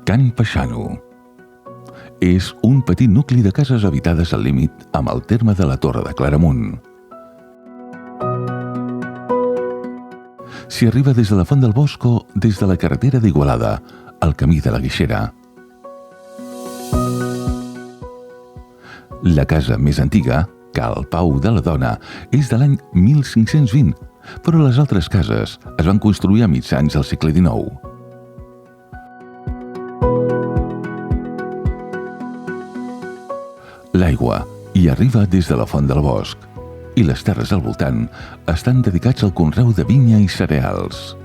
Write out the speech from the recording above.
Can Peixano. És un petit nucli de cases habitades al límit amb el terme de la Torre de Claramunt. S'hi arriba des de la Font del Bosc o des de la carretera d'Igualada, al camí de la Guixera. La casa més antiga, Cal Pau de la Dona, és de l'any 1520, però les altres cases es van construir a mitjans del segle XIX. L'aigua hi arriba des de la Font del Bosc i les terres al voltant estan dedicats al conreu de vinya i cereals.